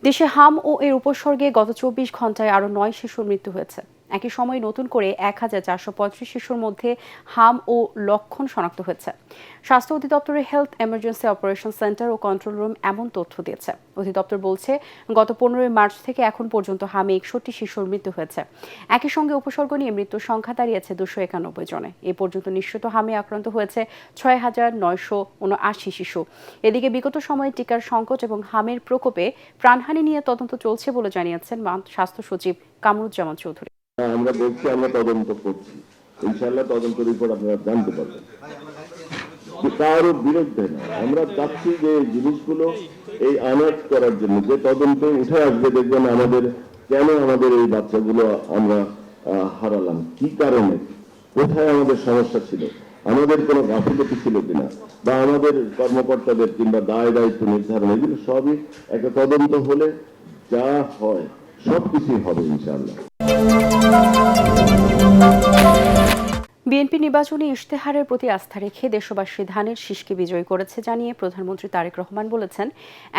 দেশে হাম ও এর উপসর্গে গত ২৪ ঘন্টায় আরও ৯ শিশুর মৃত্যু হয়েছে। একই সময়ে নতুন করে ১,৪৩৫ শিশুর মধ্যে হাম ও লক্ষণ শনাক্ত হয়েছে। স্বাস্থ্য অধিদপ্তরের হেলথ এমার্জেন্সি অপারেশন সেন্টার ও কন্ট্রোল রুম এমন তথ্য দিয়েছে। অধিদপ্তর বলছে, গত ১৫ মার্চ থেকে এখন পর্যন্ত হামে ৬১ শিশুর মৃত্যু হয়েছে। একই সঙ্গে উপসর্গ নিয়ে মৃত্যুর সংখ্যা দাঁড়িয়েছে ২৯১ জনে। এ পর্যন্ত নিশ্চিত হামে আক্রান্ত হয়েছে ৬,৯৭৯ শিশু। এদিকে বিগত সময়ে টিকার সংকট এবং হামের প্রকোপে প্রাণহানি নিয়ে তদন্ত চলছে বলে জানিয়েছেন স্বাস্থ্য সচিব কামরুজ্জামান চৌধুরী। আমরা বলছি, আমরা তদন্ত করছি, ইনশাআল্লাহ তদন্ত রিপোর্ট আপনারা জানতে পারবেন। কারো বিরুদ্ধে না, আমরা চাচ্ছি যে জিনিসগুলো এই আনাজ করার জন্য যে তদন্ত উঠে আসবে, দেখবেন আমাদের কেন আমাদের এই বাচ্চাগুলো আমরা হারালাম, কি কারণে, কোথায় আমাদের সমস্যা ছিল, আমাদের কোনো গাফিলতি ছিল কিনা, বা আমাদের কর্মকর্তাদের কিংবা দায় দায়িত্ব নির্ধারণ, এগুলো সবই একটা তদন্ত হলে যা হয় সবকিছুই হবে ইনশাআল্লাহ। বিএনপি নির্বাচনী ইশতেহারের প্রতি আস্থা রেখে দেশবাসী ধানের শীষকে বিজয়ী করেছে জানিয়ে প্রধানমন্ত্রী তারেক রহমান বলেছেন,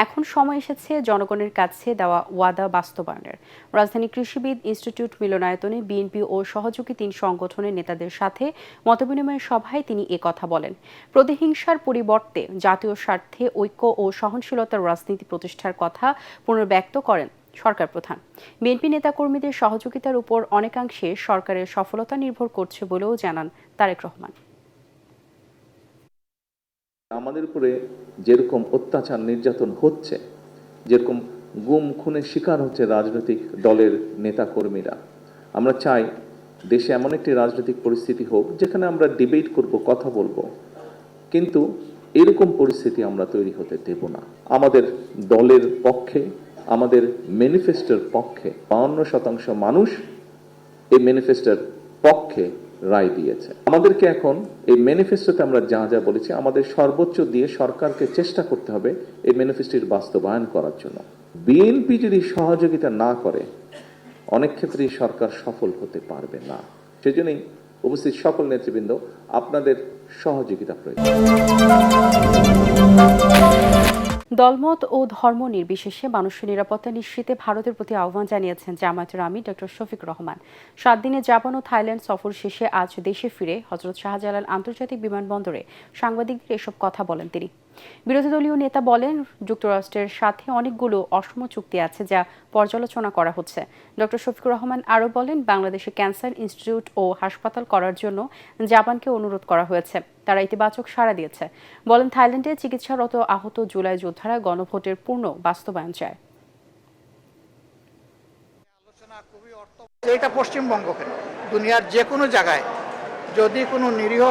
এখন সময় এসেছে জনগণের কাছে দেওয়া ওয়াদা বাস্তবায়নের। রাজধানী কৃষিবিদ ইনস্টিটিউট মিলনায়তনে বিএনপি ও সহযোগী ৩ সংগঠনের নেতাদের সাথে মতবিনিময় সভায় তিনি কথা বলেন। প্রতিহিংসার পরিবর্তে জাতীয় স্বার্থে ঐক্য ও সহনশীলতার রাজনীতি প্রতিষ্ঠার কথা পুনর্ব্যক্ত করেন সরকার প্রধান। বিএনপি নেতাকর্মীদের সহযোগিতার উপর অনেকাংশে সরকারের সফলতা নির্ভর করছে বলেও জানান তারেক রহমান। আমাদের উপরে যেরকম অত্যাচার নির্যাতন হচ্ছে, যেরকম গুম খুনের শিকার হচ্ছে রাজনৈতিক দলের নেতাকর্মীরা, আমরা চাই দেশে এমন একটি রাজনৈতিক পরিস্থিতি হোক যেখানে আমরা ডিবেট করব, কথা বলবো, কিন্তু এরকম পরিস্থিতি আমরা তৈরি হতে দেব না। আমাদের দলের পক্ষে, আমাদের ম্যানিফেস্টোর পক্ষে ৫২% মানুষ এই ম্যানিফেস্টোর পক্ষে রায় দিয়েছে। আমাদেরকে এখন এই ম্যানিফেস্টোতে আমরা যা যা বলেছি, আমাদের সর্বোচ্চ দিয়ে সরকারকে চেষ্টা করতে হবে এই ম্যানিফেস্টোর বাস্তবায়ন করার জন্য। বিএনপি যদি সহযোগিতা না করে, অনেক ক্ষেত্রেই সরকার সফল হতে পারবে না। সেজন্যই উপস্থিত সকল নেতৃবৃন্দ, আপনাদের সহযোগিতা প্রয়োজন। দলমত ও ধর্ম নির্বিশেষে মানুষের নিরাপত্তা নিশ্চিতে ভারতের প্রতি আহ্বান জানিয়েছেন জামায়াতের আমির ডক্টর শফিক রহমান। 7 দিনের জাপান ও থাইল্যান্ড সফর শেষে আজ দেশে ফিরে হযরত শাহজালাল আন্তর্জাতিক বিমানবন্দরে সাংবাদিকদের এসব কথা বলেন তিনি। বিরোধী দলীয় নেতা বলেন, যুক্তরাষ্ট্রের সাথে অনেকগুলো অসম চুক্তি আছে যা পর্যালোচনা করা হচ্ছে। ডক্টর শফিকুর রহমান আরও বলেন, বাংলাদেশে ক্যান্সার ইনস্টিটিউট ও হাসপাতাল করার জন্য জাপানকে অনুরোধ করা হয়েছে, তারা ইতিবাচক সাড়া দিয়েছে। বলেন, থাইল্যান্ডে চিকিৎসারত আহত জুলাই যোদ্ধারা গণভোটের পূর্ণ বাস্তবায়ন চায়। এটা পশ্চিমবঙ্গ কেন, দুনিয়ার যে কোনো জায়গায় যদি কোনো নিরীহ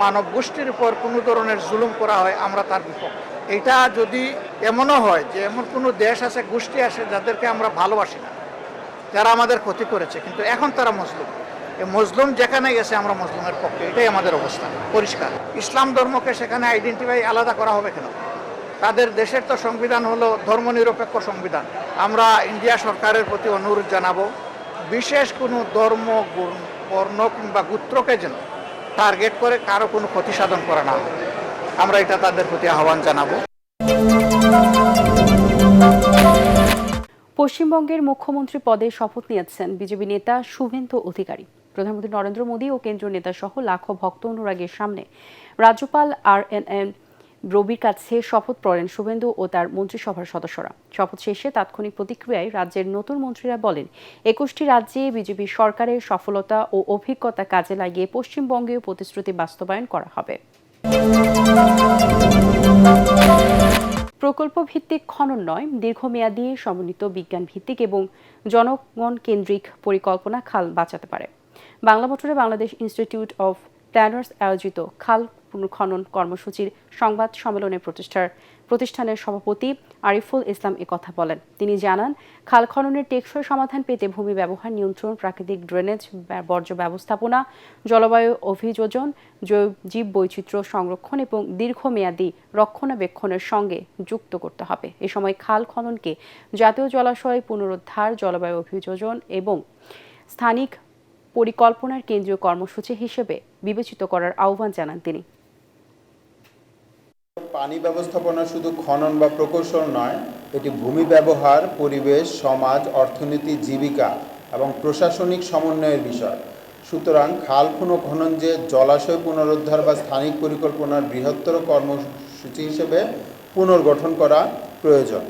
মানব গোষ্ঠীর উপর কোনো ধরনের জুলুম করা হয়, আমরা তার বিপক্ষে। এটা যদি এমনও হয় যে এমন কোনো দেশ আছে, গোষ্ঠী আছে যাদেরকে আমরা ভালোবাসি না, যারা আমাদের ক্ষতি করেছে, কিন্তু এখন তারা মজলুম, এই মজলুম যেখানে গেছে আমরা মজলুমের পক্ষে, এটাই আমাদের অবস্থান পরিষ্কার। ইসলাম ধর্মকে সেখানে আইডেন্টিফাই আলাদা করা হবে কেন? তাদের দেশের তো সংবিধান হলো ধর্মনিরপেক্ষ সংবিধান। আমরা ইন্ডিয়া সরকারের প্রতি অনুরোধ জানাবো, বিশেষ কোনো ধর্ম, বর্ণ কিংবা গোত্রকে যেন টার্গেট করে কারো কোনো ক্ষতি সাধন করা না হয়। আমরা এটা তাদের প্রতি আহ্বান জানাবো। পশ্চিমবঙ্গের মুখ্যমন্ত্রী পদে শপথ নিয়েছেন বিজেপি নেতা শুভেন্দু অধিকারী। প্রধানমন্ত্রী নরেন্দ্র মোদী ও কেন্দ্রীয় নেতা সহ লাখো ভক্ত অনুরাগের সামনে রাজ্যপাল RNN রবির কাছে শপথ পড়েন শুভেন্দু ও তার মন্ত্রিসভার সদস্যরা। শপথ শেষে তাৎক্ষণিক প্রতিক্রিয়ায় রাজ্যের নতুন মন্ত্রীরা বলেন, 21টি রাজ্যে বিজেপি সরকারের সফলতা ও অভিজ্ঞতা কাজে লাগিয়ে পশ্চিমবঙ্গেও প্রতিশ্রুতি বাস্তবায়ন করা হবে। প্রকল্প ভিত্তিক খনন নয়, দীর্ঘমেয়াদী সমন্বিত বিজ্ঞান ভিত্তিক এবং জনগণ কেন্দ্রিক পরিকল্পনা খাল বাঁচাতে পারে। বাংলা মোটরে বাংলাদেশ ইনস্টিটিউট অফ প্ল্যানার্স আয়োজিত খাল পুনর্খনন কর্মসূচির সংবাদ সম্মেলনে প্রতিষ্ঠানের সভাপতি আরিফুল ইসলাম একথা বলেন। তিনি জানান, খাল খননের টেকসই সমাধান পেতে ভূমি ব্যবহার নিয়ন্ত্রণ, প্রাকৃতিক ড্রেনেজ, বর্জ্য ব্যবস্থাপনা, জলবায়ু অভিযোজন, জীব বৈচিত্র্য সংরক্ষণ এবং দীর্ঘমেয়াদী রক্ষণাবেক্ষণের সঙ্গে যুক্ত করতে হবে। এ সময় খাল খননকে জাতীয় জলাশয় পুনরুদ্ধার, জলবায়ু অভিযোজন এবং স্থানিক পরিকল্পনার কেন্দ্রীয় কর্মসূচি হিসেবে বিবেচিত করার আহ্বান জানান তিনি। পানি ব্যবস্থাপনা শুধু খনন বা প্রকৌশল নয়, এটি ভূমি ব্যবহার, পরিবেশ, সমাজ, অর্থনীতি, জীবিকা এবং প্রশাসনিক সমন্বয়ের বিষয়। সুতরাং খাল খনন যে জলাশয় পুনরুদ্ধার বা স্থানিক পরিকল্পনার বৃহত্তর কর্মসূচি হিসেবে পুনর্গঠন করা প্রয়োজন।